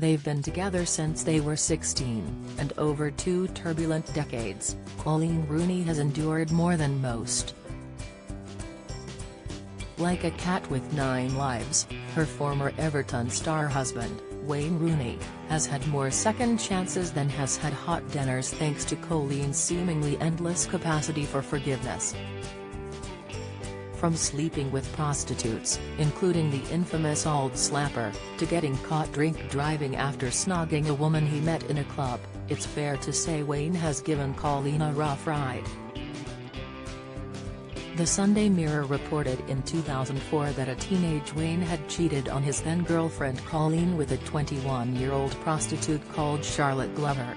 They've been together since they were 16, and over 2 turbulent decades, Coleen Rooney has endured more than most. Like a cat with 9 lives, her former Everton star husband, Wayne Rooney, has had more second chances than has had hot dinners thanks to Coleen's seemingly endless capacity for forgiveness. From sleeping with prostitutes, including the infamous Old Slapper, to getting caught drink driving after snogging a woman he met in a club, it's fair to say Wayne has given Coleen a rough ride. The Sunday Mirror reported in 2004 that a teenage Wayne had cheated on his then-girlfriend Coleen with a 21-year-old prostitute called Charlotte Glover.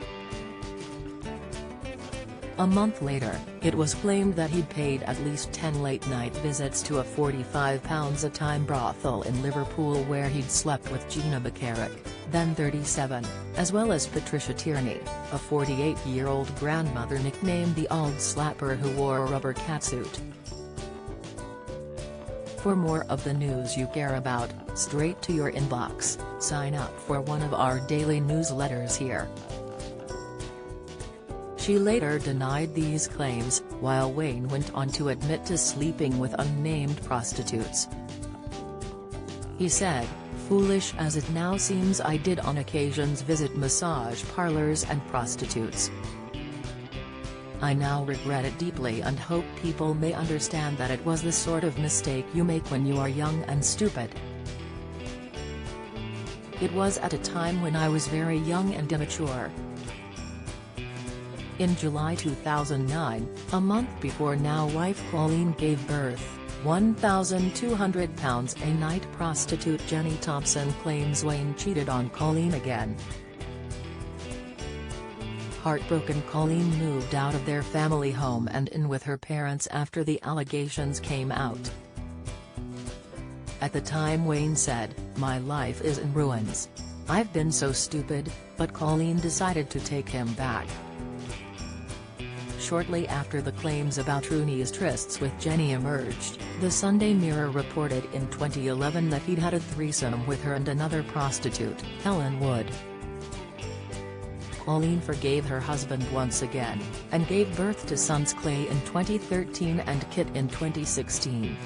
A month later, it was claimed that he'd paid at least 10 late-night visits to a £45-a-time brothel in Liverpool where he'd slept with Gina Bacharach, then 37, as well as Patricia Tierney, a 48-year-old grandmother nicknamed the Old Slapper who wore a rubber catsuit. For more of the news you care about, straight to your inbox, sign up for one of our daily newsletters here. She later denied these claims, while Wayne went on to admit to sleeping with unnamed prostitutes. He said, "Foolish as it now seems, I did on occasions visit massage parlors and prostitutes. I now regret it deeply and hope people may understand that it was the sort of mistake you make when you are young and stupid. It was at a time when I was very young and immature." In July 2009, a month before now-wife Coleen gave birth, £1,200 a night prostitute Jenny Thompson claims Wayne cheated on Coleen again. Heartbroken, Coleen moved out of their family home and in with her parents after the allegations came out. At the time Wayne said, "My life is in ruins. I've been so stupid," but Coleen decided to take him back. Shortly after the claims about Rooney's trysts with Jenny emerged, the Sunday Mirror reported in 2011 that he'd had a threesome with her and another prostitute, Helen Wood. Coleen forgave her husband once again, and gave birth to sons Clay in 2013 and Kit in 2016.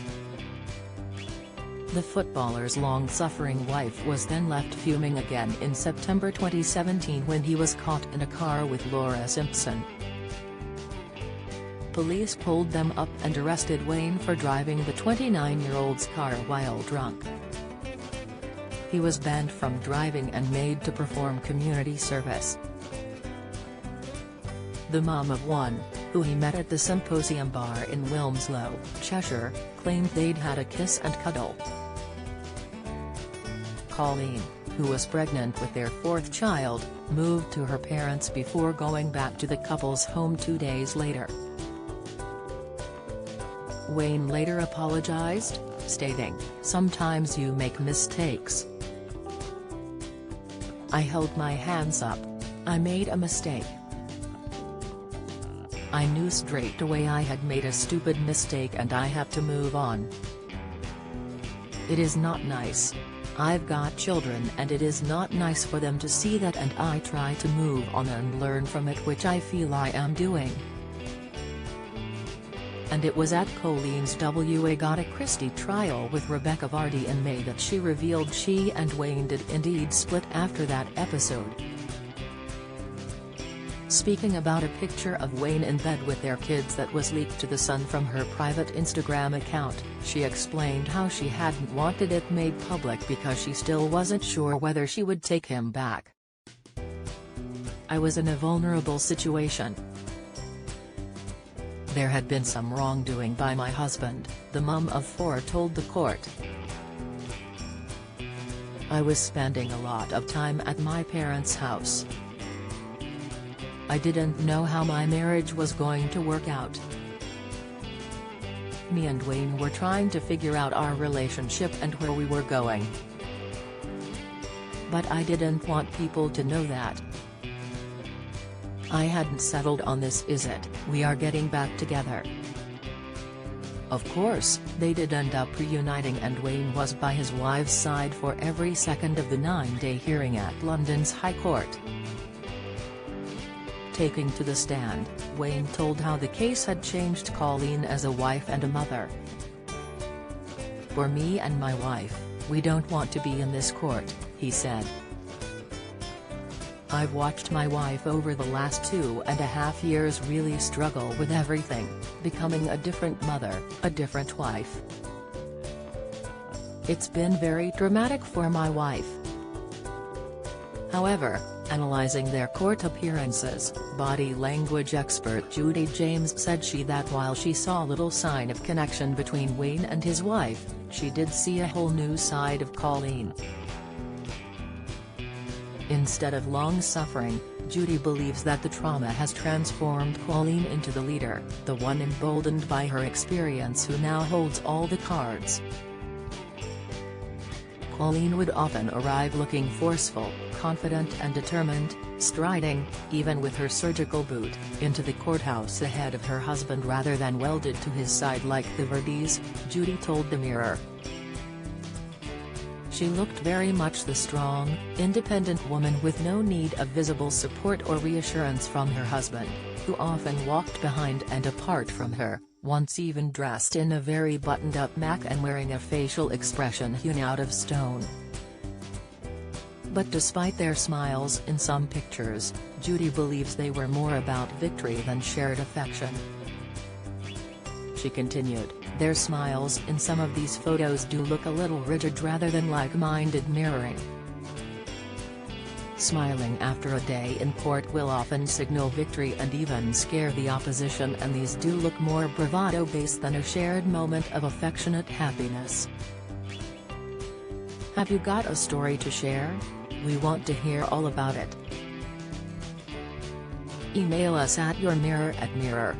The footballer's long-suffering wife was then left fuming again in September 2017 when he was caught in a car with Laura Simpson. Police pulled them up and arrested Wayne for driving the 29-year-old's car while drunk. He was banned from driving and made to perform community service. The mom of one, who he met at the Symposium bar in Wilmslow, Cheshire, claimed they'd had a kiss and cuddle. Coleen, who was pregnant with their 4th child, moved to her parents before going back to the couple's home 2 days later. Wayne later apologized, stating, "Sometimes you make mistakes. I held my hands up. I made a mistake. I knew straight away I had made a stupid mistake and I have to move on. It is not nice. I've got children and it is not nice for them to see that, and I try to move on and learn from it, which I feel I am doing." And it was at Coleen's WAGatha Christie trial with Rebecca Vardy in May that she revealed she and Wayne did indeed split after that episode. Speaking about a picture of Wayne in bed with their kids that was leaked to The Sun from her private Instagram account, she explained how she hadn't wanted it made public because she still wasn't sure whether she would take him back. "I was in a vulnerable situation. There had been some wrongdoing by my husband," the mum of 4 told the court. "I was spending a lot of time at my parents' house. I didn't know how my marriage was going to work out. Me and Wayne were trying to figure out our relationship and where we were going. But I didn't want people to know that. I hadn't settled on this, is it, we are getting back together. Of course, they did end up reuniting, and Wayne was by his wife's side for every second of the 9-day hearing at London's High Court. Taking to the stand, Wayne told how the case had changed Coleen as a wife and a mother. "For me and my wife, we don't want to be in this court," he said. "I've watched my wife over the last 2.5 years really struggle with everything, becoming a different mother, a different wife. It's been very traumatic for my wife." However, analyzing their court appearances, body language expert Judy James said that while she saw little sign of connection between Wayne and his wife, she did see a whole new side of Coleen. Instead of long suffering, Judy believes that the trauma has transformed Coleen into the leader, the one emboldened by her experience who now holds all the cards. Coleen would often arrive looking forceful, confident and determined, striding, even with her surgical boot, into the courthouse ahead of her husband rather than welded to his side like the Verdis, Judy told the Mirror. She looked very much the strong, independent woman with no need of visible support or reassurance from her husband, who often walked behind and apart from her, once even dressed in a very buttoned-up Mac and wearing a facial expression hewn out of stone. But despite their smiles in some pictures, Judy believes they were more about victory than shared affection. She continued, "Their smiles in some of these photos do look a little rigid rather than like-minded mirroring. Smiling after a day in court will often signal victory and even scare the opposition, and these do look more bravado-based than a shared moment of affectionate happiness. Have you got a story to share? We want to hear all about it. Email us at yourmirror@mirror.co.uk.